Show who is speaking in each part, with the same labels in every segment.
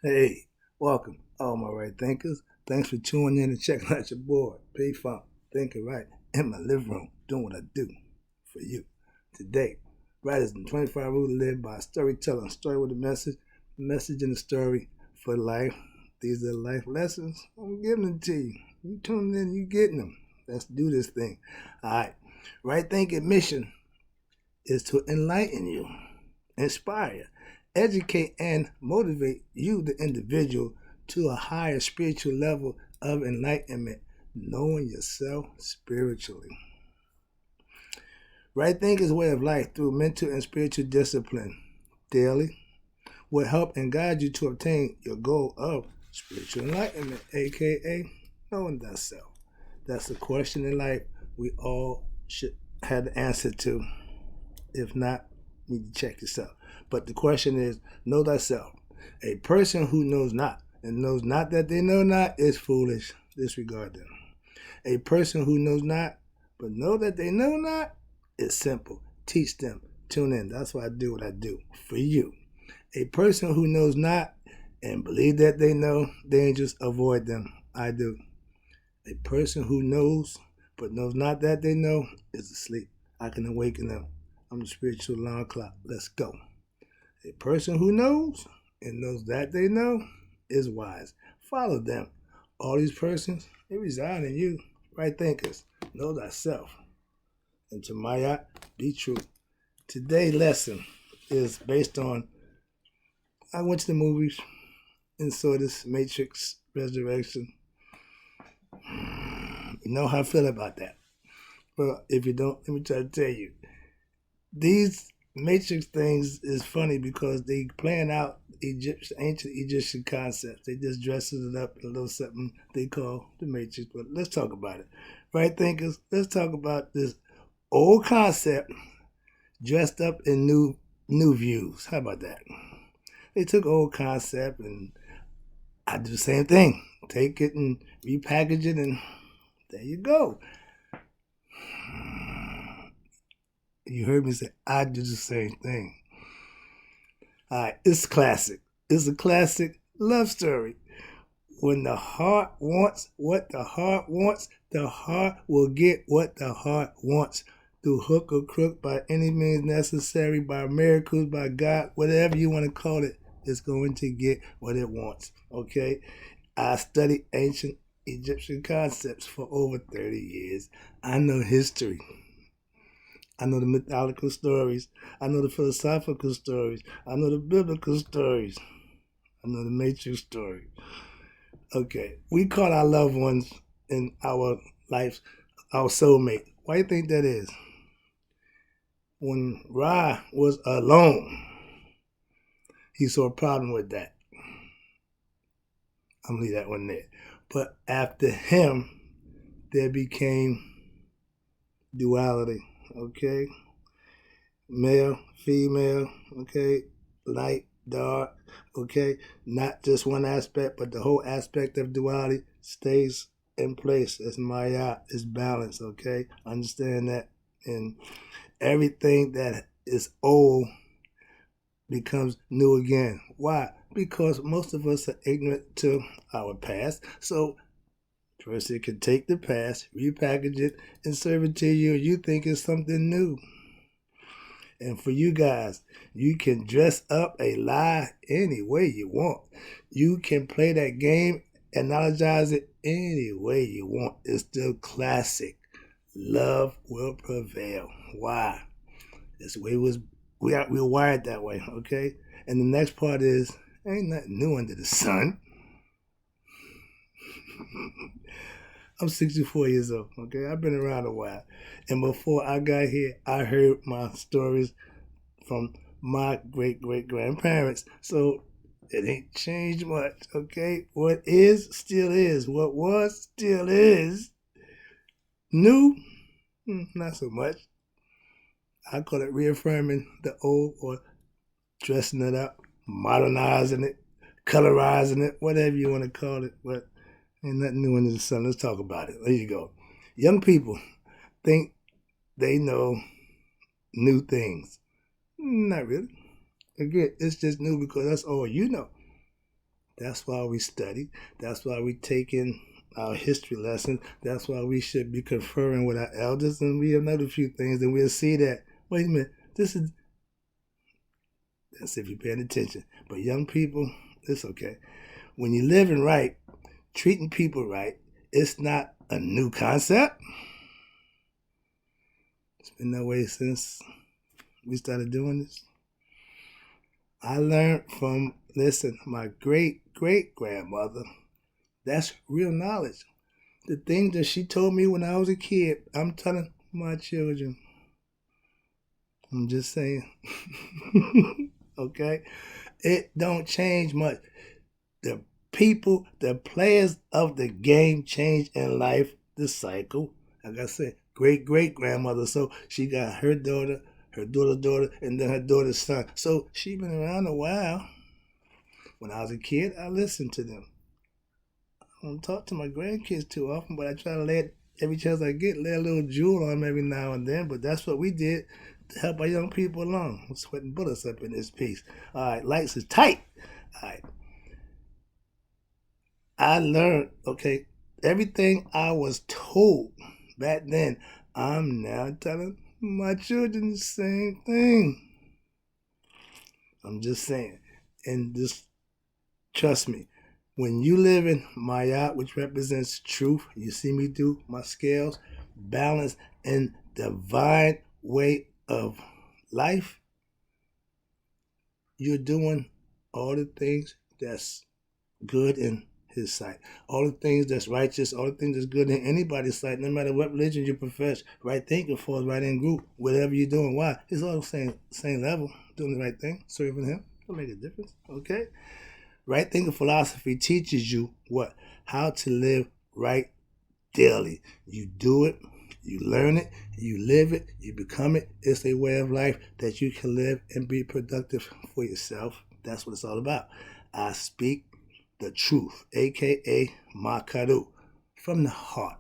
Speaker 1: Hey, welcome, all my right thinkers. Thanks for tuning in and checking out your boy, P Funk, thinking right in my living room, doing what I do for you. Today, writers in 25 Rules to Live by storytelling, story with a message in the story for life. These are life lessons. I'm giving them to you. You tuning in, you getting them. Let's do this thing. All right. Right thinking mission is to enlighten you, inspire, educate, and motivate you, the individual, to a higher spiritual level of enlightenment, knowing yourself spiritually. Right thinking is a way of life through mental and spiritual discipline daily will help and guide you to obtain your goal of spiritual enlightenment, aka knowing thyself. That's the question in life we all should have the answer to. If not, you need to check yourself. But the question is, know thyself. A person who knows not and knows not that they know not is foolish. Disregard them. A person who knows not but know that they know not is simple. Teach them. Tune in. That's why I do what I do for you. A person who knows not and believe that they know dangers, avoid them. I do. A person who knows but knows not that they know is asleep. I can awaken them. I'm the spiritual alarm clock. Let's go. A person who knows and knows that they know is wise. Follow them. All these persons, they reside in you. Right thinkers. Know thyself. And to Maya, be true. Today's lesson is based on I went to the movies and saw this Matrix Resurrection. You know how I feel about that. Well, if you don't, let me try to tell you. These Matrix things is funny because they playing out ancient Egyptian concepts. They just dressing it up in a little something they call the Matrix. But let's talk about it. Right thinkers, let's talk about this old concept dressed up in new views. How about that? They took old concept and I do the same thing. Take it and repackage it and there you go. You heard me say I do the same thing. All right, it's classic. It's a classic love story. When the heart wants what the heart wants, the heart will get what the heart wants. Through hook or crook, by any means necessary, by miracles, by God, whatever you want to call it, it's going to get what it wants. Okay? I studied ancient Egyptian concepts for over 30 years. I know history. I know the mythological stories. I know the philosophical stories. I know the biblical stories. I know the Matrix story. Okay, we call our loved ones in our life our soulmate. Why do you think that is? When Ra was alone, he saw a problem with that. I'm gonna leave that one there. But after him, there became duality. Okay, male, female. Okay, light, dark. Okay, not just one aspect, but the whole aspect of duality stays in place. It's Maya, it's balance. Okay, understand that, and everything that is old becomes new again. Why? Because most of us are ignorant to our past. So person can take the past, repackage it, and serve it to you. You think it's something new. And for you guys, you can dress up a lie any way you want. You can play that game, analogize it any way you want. It's still classic. Love will prevail. Why? That's the way it was. We're wired that way, okay? And the next part is, ain't nothing new under the sun. I'm 64 years old, okay? I've been around a while. And before I got here, I heard my stories from my great grandparents. So it ain't changed much, okay? What is, still is. What was, still is. New, not so much. I call it reaffirming the old or dressing it up, modernizing it, colorizing it, whatever you want to call it. But ain't nothing new under the sun. Let's talk about it. There you go. Young people think they know new things. Not really. Again, it's just new because that's all you know. That's why we study. That's why we take in our history lessons. That's why we should be conferring with our elders, and we another few things, and we'll see that, wait a minute, that's if you're paying attention. But young people, it's okay. When you're living right, treating people right, it's not a new concept. It's been that way since we started doing this. I learned from, my great-great-grandmother. That's real knowledge. The things that she told me when I was a kid, I'm telling my children. I'm just saying. Okay? It don't change much. The people, the players of the game change in life, the cycle. Like I said, great-great-grandmother. So she got her daughter, and then her daughter's son. So she been around a while. When I was a kid, I listened to them. I don't talk to my grandkids too often, but I try to every chance I get, lay a little jewel on them every now and then. But that's what we did to help our young people along. I'm sweating bullets up in this piece. All right, lights is tight. All right. I learned, okay, everything I was told back then, I'm now telling my children the same thing. I'm just saying. And just trust me, when you live in Mayat, which represents truth, you see me do my scales, balance, and divine way of life, you're doing all the things that's good in his sight. All the things that's righteous, all the things that's good in anybody's sight, no matter what religion you profess. Right thinking falls right in group, whatever you're doing. Why? It's all the same level, doing the right thing, serving him. It'll make a difference, okay? Right thinking philosophy teaches you what? How to live right daily. You do it, you learn it, you live it, you become it. It's a way of life that you can live and be productive for yourself. That's what it's all about. I speak the truth, aka Makaru, from the heart.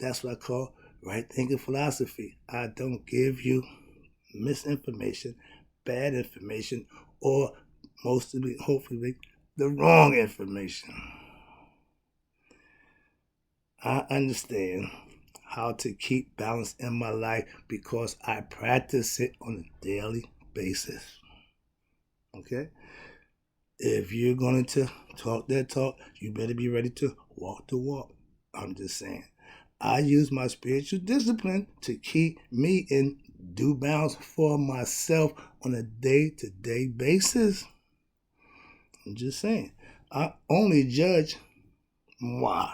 Speaker 1: That's what I call right thinking philosophy. I don't give you misinformation, bad information, or mostly, hopefully, the wrong information. I understand how to keep balance in my life because I practice it on a daily basis. Okay? If you're going to talk that talk, you better be ready to walk the walk. I'm just saying. I use my spiritual discipline to keep me in due bounds for myself on a day-to-day basis. I'm just saying. I only judge moi.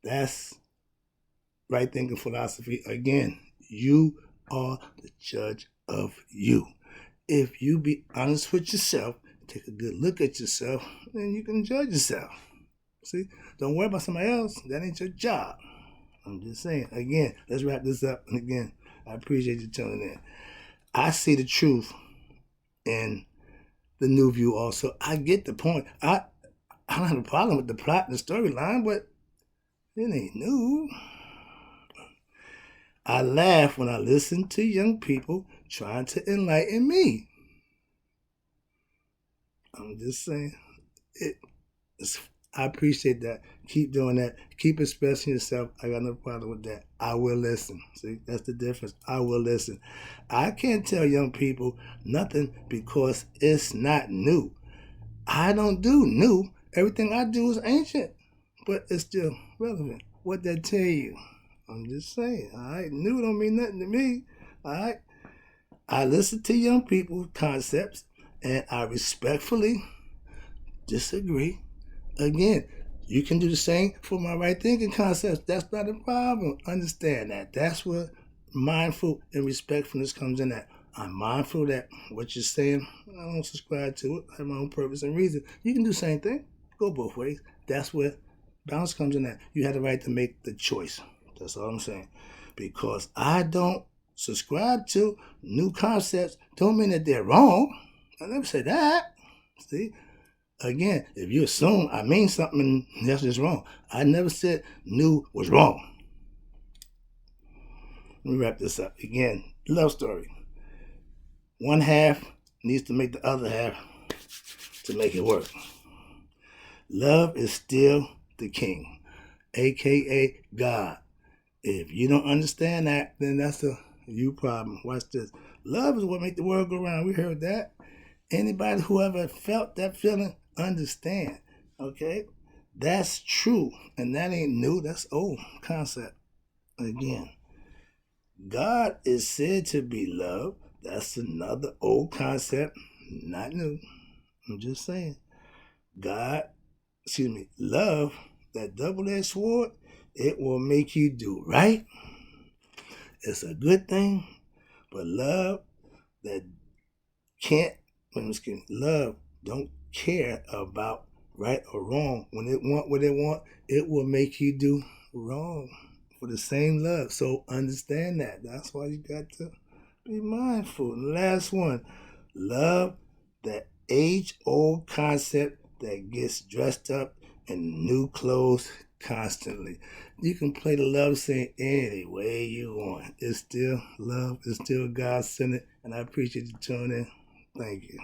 Speaker 1: That's right thinking philosophy. Again, you are the judge of you. If you be honest with yourself, take a good look at yourself, then you can judge yourself. See? Don't worry about somebody else. That ain't your job. I'm just saying. Again, let's wrap this up. And again, I appreciate you tuning in. I see the truth in the new view also. I get the point. I don't have a problem with the plot and the storyline, but it ain't new. I laugh when I listen to young people trying to enlighten me. I'm just saying. I appreciate that. Keep doing that. Keep expressing yourself. I got no problem with that. I will listen. See, that's the difference. I will listen. I can't tell young people nothing because it's not new. I don't do new. Everything I do is ancient, but it's still relevant. What that tell you? I'm just saying. All right, new don't mean nothing to me. All right. I listen to young people's concepts, and I respectfully disagree. Again, you can do the same for my right thinking concepts. That's not a problem. Understand that. That's where mindful and respectfulness comes in at. I'm mindful that what you're saying, I don't subscribe to it. I have my own purpose and reason. You can do the same thing. Go both ways. That's where balance comes in at. You have the right to make the choice. That's all I'm saying. Because I don't subscribe to new concepts don't mean that they're wrong. I never said that. See? Again, if you assume I mean something, that's just wrong. I never said new was wrong. Let me wrap this up. Again, love story. One half needs to make the other half to make it work. Love is still the king, aka God. If you don't understand that, then that's a you problem. Watch this. Love is what makes the world go round. We heard that. Anybody who ever felt that feeling understand. Okay? That's true. And that ain't new. That's old concept. Again. God is said to be love. That's another old concept. Not new. I'm just saying. Love, that double-edged sword, it will make you do right. It's a good thing. But love that love don't care about right or wrong. When it want what it want, it will make you do wrong for the same love. So understand that. That's why you got to be mindful. And last one, love, that age-old concept that gets dressed up in new clothes constantly. You can play the love scene any way you want. It's still love. It's still God-centered. And I appreciate you tuning in. Thank you.